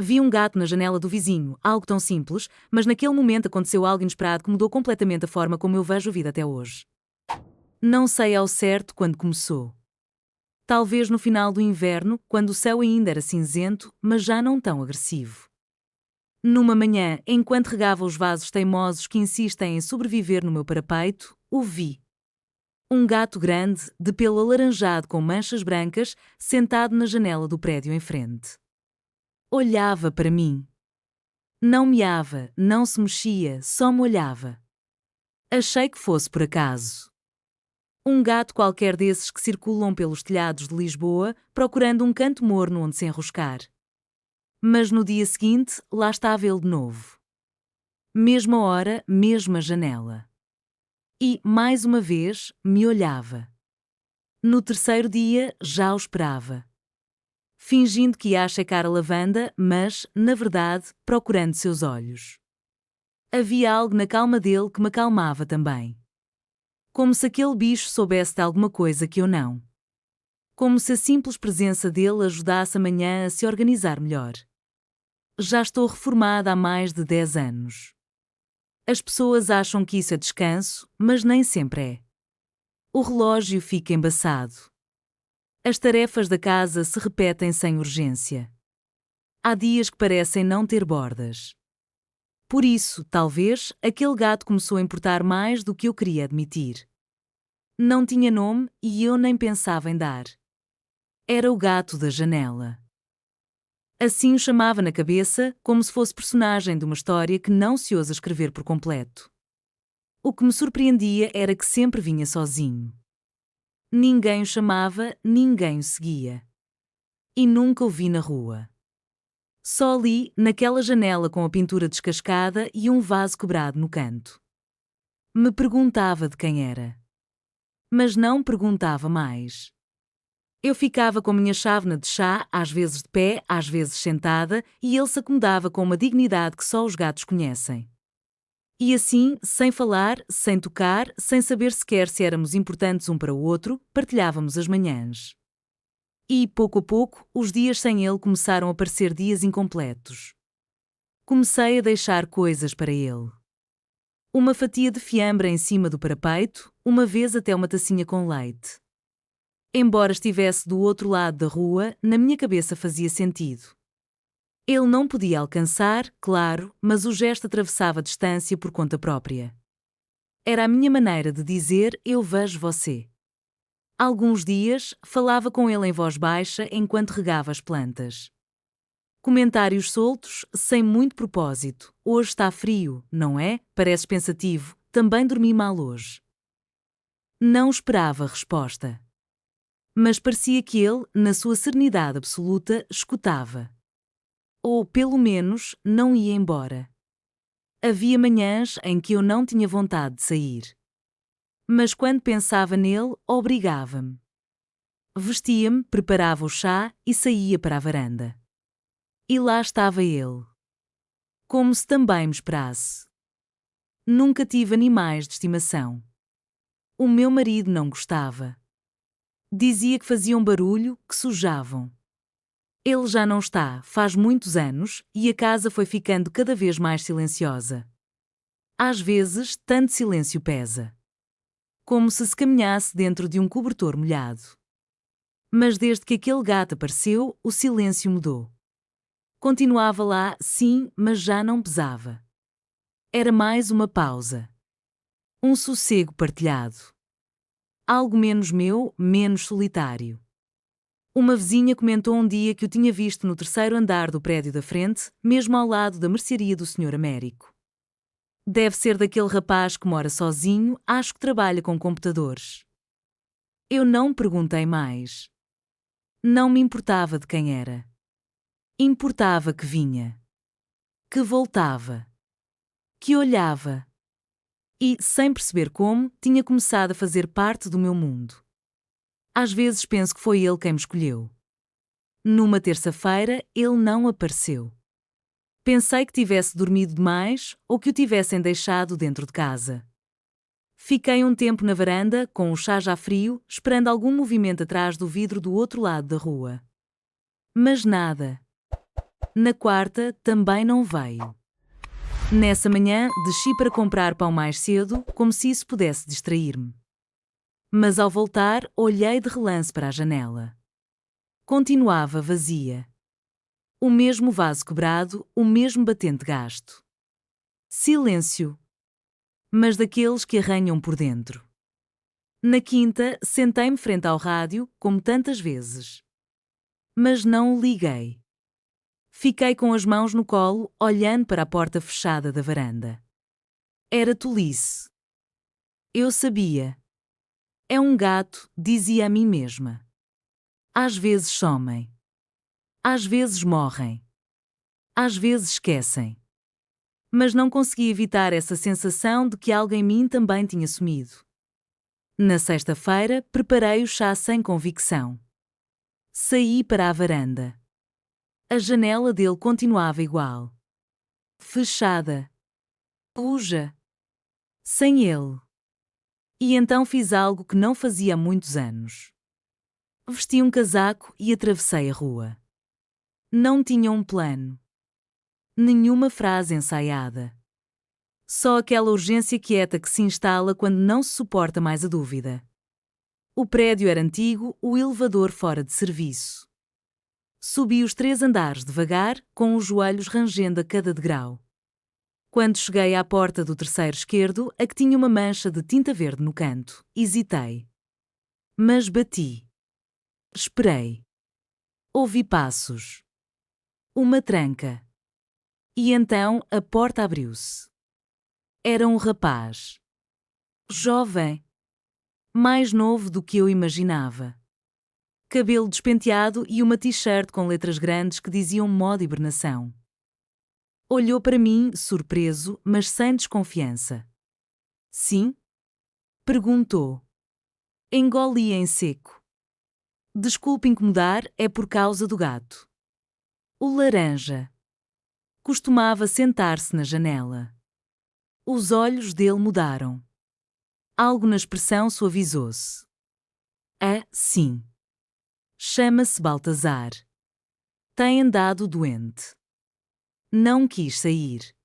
Vi um gato na janela do vizinho, algo tão simples, mas naquele momento aconteceu algo inesperado que mudou completamente a forma como eu vejo a vida até hoje. Não sei ao certo quando começou. Talvez no final do inverno, quando o céu ainda era cinzento, mas já não tão agressivo. Numa manhã, enquanto regava os vasos teimosos que insistem em sobreviver no meu parapeito, o vi. Um gato grande, de pelo alaranjado com manchas brancas, sentado na janela do prédio em frente. Olhava para mim. Não miava, não se mexia, só me olhava. Achei que fosse por acaso. Um gato qualquer desses que circulam pelos telhados de Lisboa, procurando um canto morno onde se enroscar. Mas no dia seguinte, lá estava ele de novo. Mesma hora, mesma janela. E, mais uma vez, me olhava. No terceiro dia, já o esperava. Fingindo que ia checar a lavanda, mas, na verdade, procurando seus olhos. Havia algo na calma dele que me acalmava também. Como se aquele bicho soubesse de alguma coisa que eu não. Como se a simples presença dele ajudasse amanhã a se organizar melhor. Já estou reformada há mais de 10 anos. As pessoas acham que isso é descanso, mas nem sempre é. O relógio fica embaçado. As tarefas da casa se repetem sem urgência. Há dias que parecem não ter bordas. Por isso, talvez, aquele gato começou a importar mais do que eu queria admitir. Não tinha nome e eu nem pensava em dar. Era o gato da janela. Assim o chamava na cabeça, como se fosse personagem de uma história que não se ousa escrever por completo. O que me surpreendia era que sempre vinha sozinho. Ninguém o chamava, ninguém o seguia. E nunca o vi na rua. Só ali, naquela janela com a pintura descascada e um vaso quebrado no canto. Me perguntava de quem era. Mas não perguntava mais. Eu ficava com a minha chávena de chá, às vezes de pé, às vezes sentada, e ele se acomodava com uma dignidade que só os gatos conhecem. E assim, sem falar, sem tocar, sem saber sequer se éramos importantes um para o outro, partilhávamos as manhãs. E, pouco a pouco, os dias sem ele começaram a parecer dias incompletos. Comecei a deixar coisas para ele. Uma fatia de fiambre em cima do parapeito, uma vez até uma tacinha com leite. Embora estivesse do outro lado da rua, na minha cabeça fazia sentido. Ele não podia alcançar, claro, mas o gesto atravessava a distância por conta própria. Era a minha maneira de dizer: eu vejo você. Alguns dias, falava com ele em voz baixa enquanto regava as plantas. Comentários soltos, sem muito propósito. Hoje está frio, não é? Pareces pensativo. Também dormi mal hoje. Não esperava resposta. Mas parecia que ele, na sua serenidade absoluta, escutava. Ou, pelo menos, não ia embora. Havia manhãs em que eu não tinha vontade de sair. Mas quando pensava nele, obrigava-me. Vestia-me, preparava o chá e saía para a varanda. E lá estava ele. Como se também me esperasse. Nunca tive animais de estimação. O meu marido não gostava. Dizia que faziam barulho, que sujavam. Ele já não está, faz muitos anos, e a casa foi ficando cada vez mais silenciosa. Às vezes, tanto silêncio pesa. Como se caminhasse dentro de um cobertor molhado. Mas desde que aquele gato apareceu, o silêncio mudou. Continuava lá, sim, mas já não pesava. Era mais uma pausa. Um sossego partilhado. Algo menos meu, menos solitário. Uma vizinha comentou um dia que o tinha visto no terceiro andar do prédio da frente, mesmo ao lado da mercearia do Sr. Américo. Deve ser daquele rapaz que mora sozinho, acho que trabalha com computadores. Eu não perguntei mais. Não me importava de quem era. Importava que vinha. Que voltava. Que olhava. E, sem perceber como, tinha começado a fazer parte do meu mundo. Às vezes penso que foi ele quem me escolheu. Numa terça-feira, ele não apareceu. Pensei que tivesse dormido demais ou que o tivessem deixado dentro de casa. Fiquei um tempo na varanda, com o chá já frio, esperando algum movimento atrás do vidro do outro lado da rua. Mas nada. Na quarta, também não veio. Nessa manhã, desci para comprar pão mais cedo, como se isso pudesse distrair-me. Mas ao voltar, olhei de relance para a janela. Continuava vazia. O mesmo vaso quebrado, o mesmo batente gasto. Silêncio. Mas daqueles que arranham por dentro. Na quinta, sentei-me frente ao rádio, como tantas vezes. Mas não o liguei. Fiquei com as mãos no colo, olhando para a porta fechada da varanda. Era tolice. Eu sabia. É um gato, dizia a mim mesma. Às vezes somem. Às vezes morrem. Às vezes esquecem. Mas não consegui evitar essa sensação de que algo em mim também tinha sumido. Na sexta-feira, preparei o chá sem convicção. Saí para a varanda. A janela dele continuava igual. Fechada. Suja. Sem ele. E então fiz algo que não fazia há muitos anos. Vesti um casaco e atravessei a rua. Não tinha um plano. Nenhuma frase ensaiada. Só aquela urgência quieta que se instala quando não se suporta mais a dúvida. O prédio era antigo, o elevador fora de serviço. Subi os 3 andares devagar, com os joelhos rangendo a cada degrau. Quando cheguei à porta do terceiro esquerdo, a que tinha uma mancha de tinta verde no canto, hesitei. Mas bati. Esperei. Ouvi passos. Uma tranca. E então a porta abriu-se. Era um rapaz. Jovem. Mais novo do que eu imaginava. Cabelo despenteado e uma t-shirt com letras grandes que diziam modo hibernação. Olhou para mim, surpreso, mas sem desconfiança. Sim? Perguntou. Engoli em seco. Desculpe incomodar, é por causa do gato. O laranja. Costumava sentar-se na janela. Os olhos dele mudaram. Algo na expressão suavizou-se. Ah, sim. Chama-se Baltazar. Tem andado doente. Não quis sair.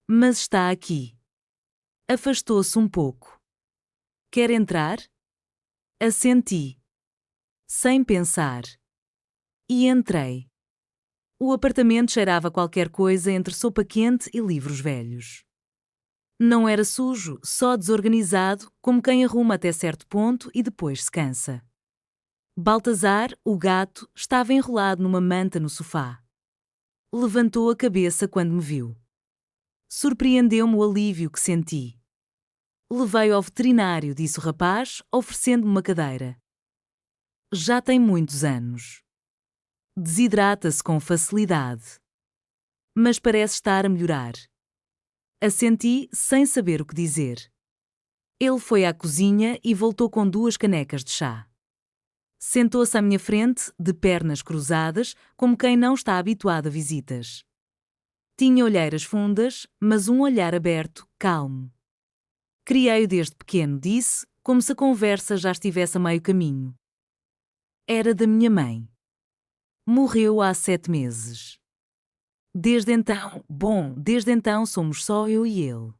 Mas está aqui. Afastou-se um pouco. Quer entrar? Assenti. Sem pensar. E entrei. O apartamento cheirava qualquer coisa entre sopa quente e livros velhos. Não era sujo, só desorganizado, como quem arruma até certo ponto e depois se cansa. Baltazar, o gato, estava enrolado numa manta no sofá. Levantou a cabeça quando me viu. Surpreendeu-me o alívio que senti. Levei-o ao veterinário, disse o rapaz, oferecendo-me uma cadeira. Já tem muitos anos. Desidrata-se com facilidade. Mas parece estar a melhorar. Assenti, sem saber o que dizer. Ele foi à cozinha e voltou com 2 canecas de chá. Sentou-se à minha frente, de pernas cruzadas, como quem não está habituado a visitas. Tinha olheiras fundas, mas um olhar aberto, calmo. Criei-o desde pequeno, disse, como se a conversa já estivesse a meio caminho. Era da minha mãe. Morreu há 7 meses. Desde então somos só eu e ele.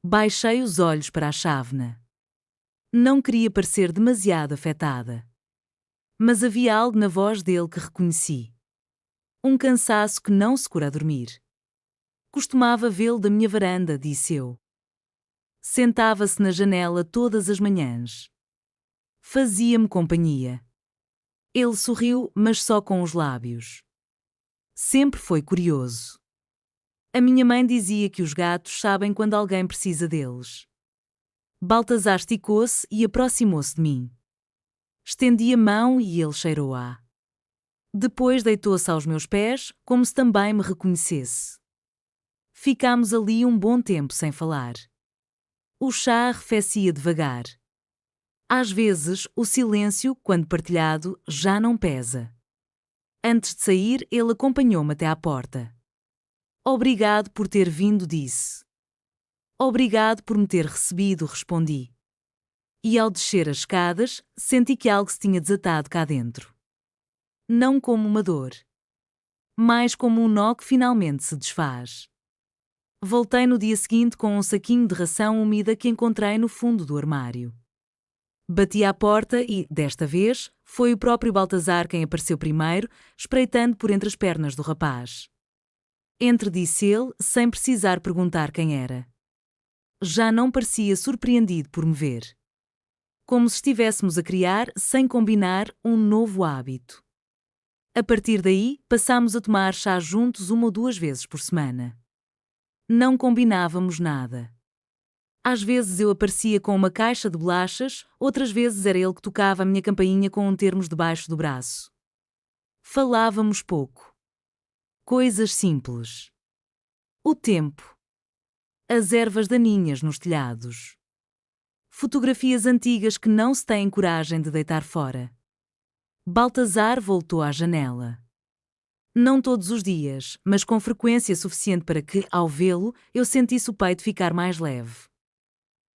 Baixei os olhos para a chávena. Não queria parecer demasiado afetada. Mas havia algo na voz dele que reconheci. Um cansaço que não se cura a dormir. Costumava vê-lo da minha varanda, disse eu. Sentava-se na janela todas as manhãs. Fazia-me companhia. Ele sorriu, mas só com os lábios. Sempre foi curioso. A minha mãe dizia que os gatos sabem quando alguém precisa deles. Baltazar esticou-se e aproximou-se de mim. Estendi a mão e ele cheirou-a. Depois deitou-se aos meus pés, como se também me reconhecesse. Ficámos ali um bom tempo sem falar. O chá arrefecia devagar. Às vezes, o silêncio, quando partilhado, já não pesa. Antes de sair, ele acompanhou-me até à porta. Obrigado por ter vindo, disse. Obrigado por me ter recebido, respondi. E ao descer as escadas, senti que algo se tinha desatado cá dentro. Não como uma dor. mais como um nó que finalmente se desfaz. Voltei no dia seguinte com um saquinho de ração úmida que encontrei no fundo do armário. Bati à porta e, desta vez, foi o próprio Baltazar quem apareceu primeiro, espreitando por entre as pernas do rapaz. Entre, disse ele, sem precisar perguntar quem era. Já não parecia surpreendido por me ver. Como se estivéssemos a criar, sem combinar, um novo hábito. A partir daí, passámos a tomar chá juntos 1 ou 2 vezes por semana. Não combinávamos nada. Às vezes eu aparecia com uma caixa de bolachas, outras vezes era ele que tocava a minha campainha com um termos debaixo do braço. Falávamos pouco. Coisas simples. O tempo. As ervas daninhas nos telhados. Fotografias antigas que não se têm coragem de deitar fora. Baltazar voltou à janela. Não todos os dias, mas com frequência suficiente para que, ao vê-lo, eu sentisse o peito ficar mais leve.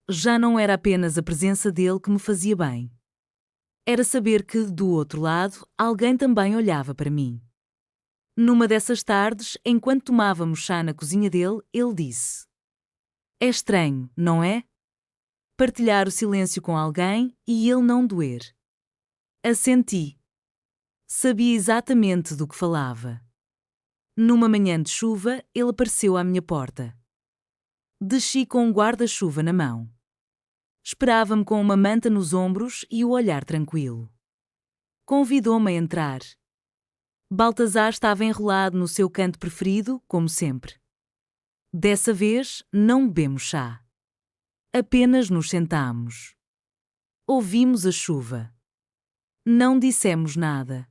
Já não era apenas a presença dele que me fazia bem. Era saber que, do outro lado, alguém também olhava para mim. Numa dessas tardes, enquanto tomávamos chá na cozinha dele, ele disse: "É estranho, não é? Partilhar o silêncio com alguém e ele não doer." Assenti. Sabia exatamente do que falava. Numa manhã de chuva, ele apareceu à minha porta. Desci com um guarda-chuva na mão. Esperava-me com uma manta nos ombros e o olhar tranquilo. Convidou-me a entrar. Baltazar estava enrolado no seu canto preferido, como sempre. Dessa vez, não bebemos chá. Apenas nos sentámos. Ouvimos a chuva. Não dissemos nada.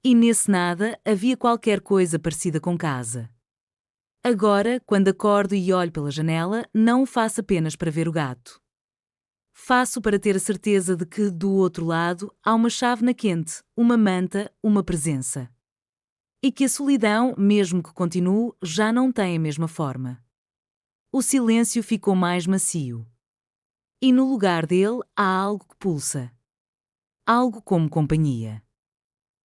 E nesse nada havia qualquer coisa parecida com casa. Agora, quando acordo e olho pela janela, não o faço apenas para ver o gato. Faço para ter a certeza de que, do outro lado, há uma chávena quente, uma manta, uma presença. E que a solidão, mesmo que continue, já não tem a mesma forma. O silêncio ficou mais macio. E no lugar dele há algo que pulsa. Algo como companhia.